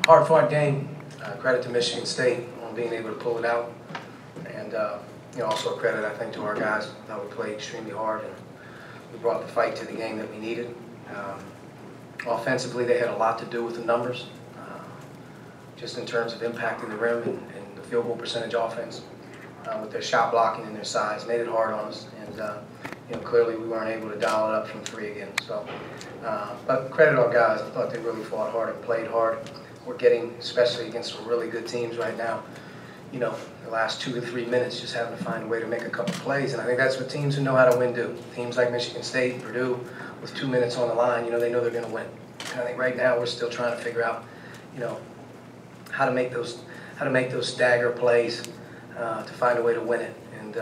Hard-fought game. Credit to Michigan State on being able to pull it out. And also a credit, I think, to our guys. We played extremely hard, and we brought the fight to the game that we needed. Offensively, they had a lot to do with the numbers, just in terms of impacting the rim and the field goal percentage offense. With their shot blocking and their size, made it hard on us. And clearly we weren't able to dial it up from three again. So, but credit our guys. I thought they really fought hard and played hard. We're getting, especially against some really good teams right now, the last 2 to 3 minutes, just having to find a way to make a couple plays. And I think that's what teams who know how to win do. Teams like Michigan State, Purdue, with 2 minutes on the line, they know they're going to win. And I think right now we're still trying to figure out, how to make those stagger plays to find a way to win it. And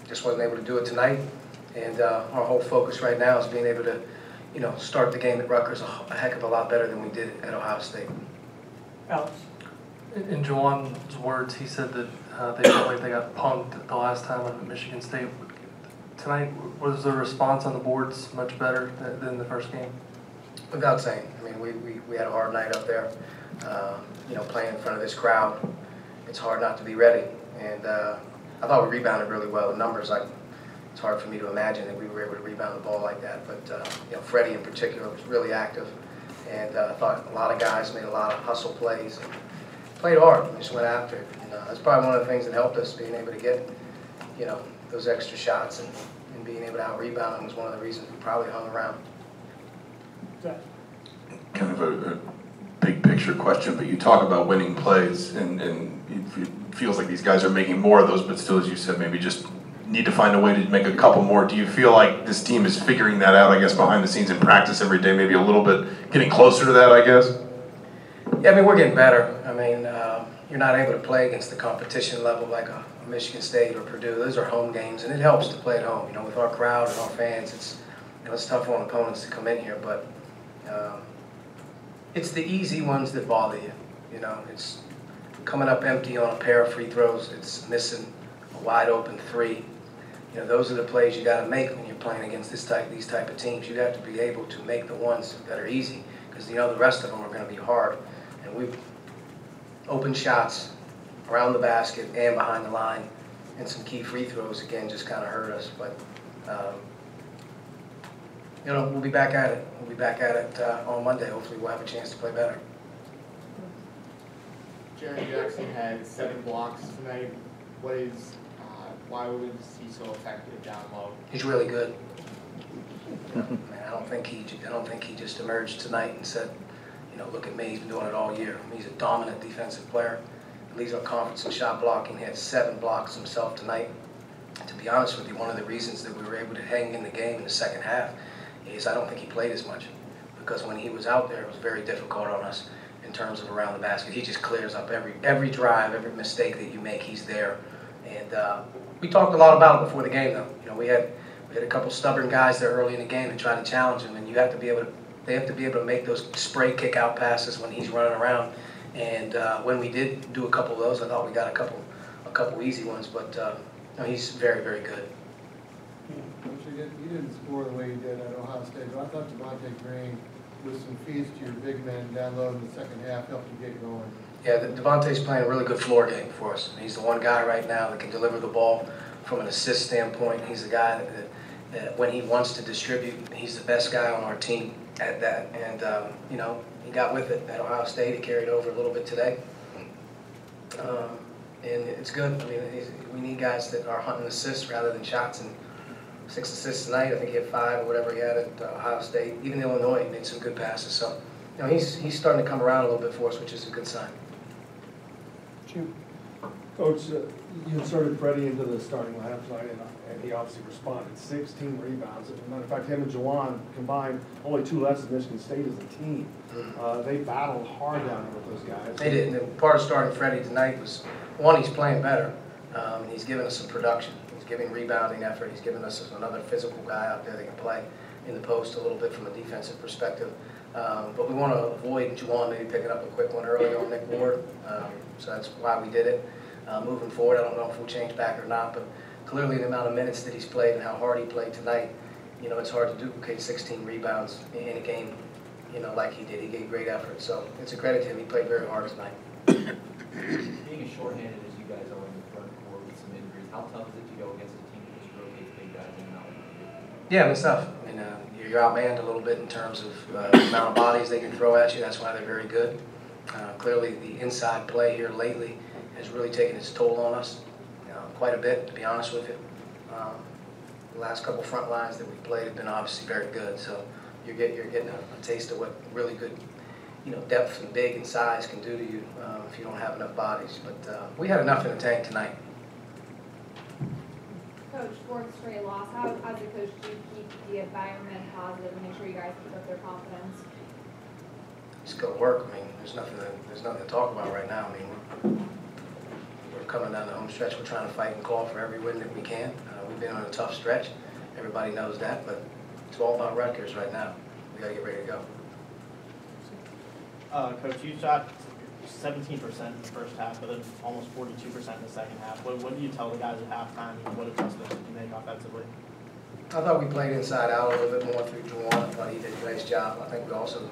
just wasn't able to do it tonight. And our whole focus right now is being able to, start the game at Rutgers a heck of a lot better than we did at Ohio State. Alex? In Juwan's words, he said that they felt like they got punked the last time at Michigan State. Tonight, was the response on the boards much better than the first game? Without saying. I mean, we had a hard night up there. Playing in front of this crowd, it's hard not to be ready. And I thought we rebounded really well. The numbers, it's hard for me to imagine that we were able to rebound the ball like that. But Freddie in particular was really active, and I thought a lot of guys made a lot of hustle plays. And played hard. We just went after it. And that's probably one of the things that helped us, being able to get those extra shots and being able to out rebound was one of the reasons we probably hung around. Kind of a big picture question, but you talk about winning plays, and it feels like these guys are making more of those, but still, as you said, maybe just need to find a way to make a couple more. Do you feel like this team is figuring that out, I guess, behind the scenes in practice every day, maybe a little bit getting closer to that, I guess? Yeah, I mean, we're getting better. I mean, you're not able to play against the competition level like a Michigan State or Purdue. Those are home games, and it helps to play at home. With our crowd and our fans, it's tough on opponents to come in here, but it's the easy ones that bother you. It's coming up empty on a pair of free throws. It's missing a wide open three. Those are the plays you got to make when you're playing against these type of teams. You have to be able to make the ones that are easy, because the rest of them are going to be hard. And we've opened shots around the basket and behind the line, and some key free throws again just kind of hurt us. But we'll be back at it. We'll be back at it on Monday. Hopefully, we'll have a chance to play better. Jerry Jackson had 7 blocks tonight. Why was he so effective down low? He's really good. Man, I don't think he just emerged tonight and said, look at me, he's been doing it all year. I mean, he's a dominant defensive player. He leads our conference in shot blocking. He had 7 blocks himself tonight. To be honest with you, one of the reasons that we were able to hang in the game in the second half is I don't think he played as much, because when he was out there, it was very difficult on us in terms of around the basket. He just clears up every drive, every mistake that you make, he's there. And we talked a lot about it before the game, though. We had a couple stubborn guys there early in the game that tried to challenge him, and they have to be able to make those spray kick out passes when he's running around. And when we did do a couple of those, I thought we got a couple easy ones, but he's very, very good. You didn't score the way you did at Ohio State, but I thought Devontae Green, with some feeds to your big men down low in the second half, helped you get going. Yeah, Devontae's playing a really good floor game for us. He's the one guy right now that can deliver the ball from an assist standpoint. He's the guy that when he wants to distribute, he's the best guy on our team at that. And, he got with it at Ohio State. He carried over a little bit today. And it's good. I mean, we need guys that are hunting assists rather than shots. And 6 assists tonight. I think he had 5 or whatever he had at Ohio State. Even Illinois, he made some good passes. So, he's starting to come around a little bit for us, which is a good sign. Coach, you inserted Freddie into the starting lineup tonight, and he obviously responded. 16 rebounds. As a matter of fact, him and Juwan combined only 2 less than Michigan State as a team. They battled hard down there with those guys. They did. And part of starting Freddie tonight was, one, he's playing better. And he's giving us some production. He's giving rebounding effort. He's giving us another physical guy out there that can play in the post a little bit from a defensive perspective. But we want to avoid Juwan maybe picking up a quick one early on Nick Ward. So that's why we did it. Moving forward, I don't know if we'll change back or not, but clearly the amount of minutes that he's played and how hard he played tonight, it's hard to duplicate 16 rebounds in a game, you know, like he did. He gave great effort. So it's a credit to him. He played very hard tonight. Being as shorthanded as you guys are in the front court with some injuries, how tough is it to go against a team that just rotates big guys in and out? Yeah, it's tough. I mean, you're outmanned a little bit in terms of the amount of bodies they can throw at you. That's why they're very good. Clearly, the inside play here lately has really taken its toll on us, quite a bit, to be honest with you. The last couple front lines that we played have been obviously very good. So you're getting a taste of what really good, depth and big and size can do to you if you don't have enough bodies. But we had enough in the tank tonight. Coach, fourth straight loss. How, as a coach, do you keep the environment positive and make sure you guys keep up their confidence? Just go to work. I mean, there's nothing to talk about right now. I mean, we're coming down the home stretch. We're trying to fight and claw for every win that we can. We've been on a tough stretch. Everybody knows that, but it's all about Rutgers right now. We got to get ready to go. Coach, you shot 17% in the first half, but then almost 42% in the second half. What do you tell the guys at halftime, and what adjustments did you make offensively? I thought we played inside out a little bit more through Juwan. I thought he did a nice job. I think we also,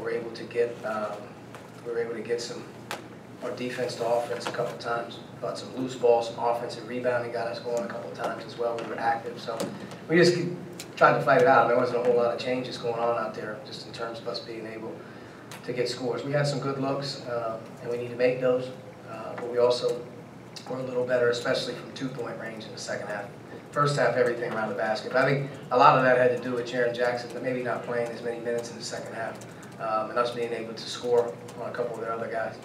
were able to get some our defense to offense a couple times. Got some loose balls, some offensive rebounding got us going a couple times as well. We were active, so we just tried to fight it out. There wasn't a whole lot of changes going on out there, just in terms of us being able to get scores. We had some good looks, and we need to make those. But we also were a little better, especially from two-point range in the second half. First half, everything around the basket. But I think a lot of that had to do with Jaron Jackson maybe not playing as many minutes in the second half, and us being able to score on a couple of their other guys.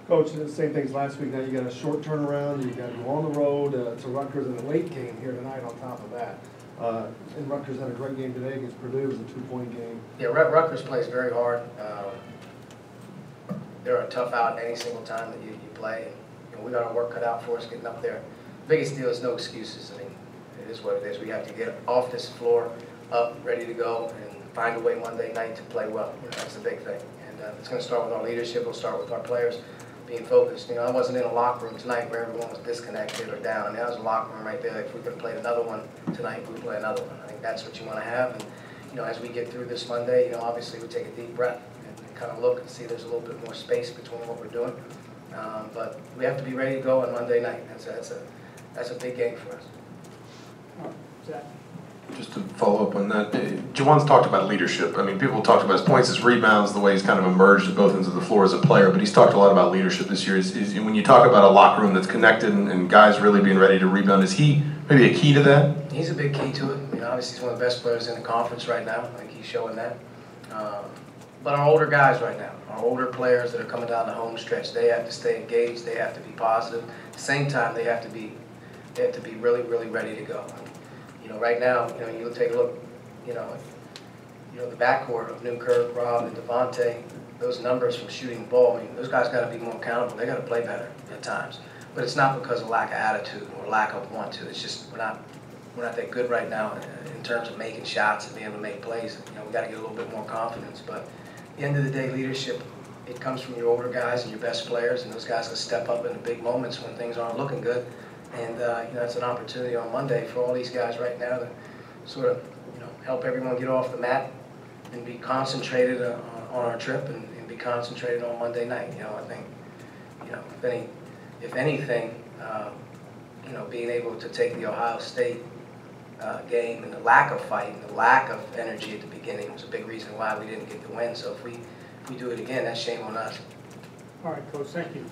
Coach, the same things last week. Now you got a short turnaround. You got to go on the road to Rutgers in a late game here tonight on top of that. And Rutgers had a great game today against Purdue. It was a 2-point game. Yeah, Rutgers plays very hard. They're a tough out any single time that you play. And we got our work cut out for us getting up there. The biggest deal is no excuses. I mean, it is what it is. We have to get off this floor, up, ready to go, and find a way Monday night to play well. That's the big thing. And it's going to start with our leadership. It'll start with our players being focused. I wasn't in a locker room tonight where everyone was disconnected or down. I mean, that was a locker room right there. If we could have played another one tonight, we would play another one. I think that's what you want to have. And, as we get through this Monday, obviously we take a deep breath and kind of look and see there's a little bit more space between what we're doing. But we have to be ready to go on Monday night. That's a big game for us. Zach? Just to follow up on that, Juwan's talked about leadership. I mean, people talked about his points, his rebounds, the way he's kind of emerged at both ends of the floor as a player, but he's talked a lot about leadership this year. Is when you talk about a locker room that's connected and guys really being ready to rebound, is he maybe a key to that? He's a big key to it. I mean, obviously he's one of the best players in the conference right now. I think he's showing that. But our older guys right now, our older players that are coming down the home stretch, they have to stay engaged. They have to be positive. At the same time, they have to be really, really ready to go. Right now, you take a look, the backcourt of Newkirk, Rob, and Devontae, those numbers from shooting the ball, I mean, those guys got to be more accountable. They got to play better at times. But it's not because of lack of attitude or lack of want to. It's just we're not that good right now in terms of making shots and being able to make plays. We got to get a little bit more confidence. But at the end of the day, leadership, it comes from your older guys and your best players, and those guys can step up in the big moments when things aren't looking good. And it's an opportunity on Monday for all these guys right now to sort of help everyone get off the mat and be concentrated on our trip and be concentrated on Monday night. I think if anything, being able to take the Ohio State game and the lack of fight and the lack of energy at the beginning was a big reason why we didn't get the win. So if we do it again, that's shame on us. All right, Coach, thank you.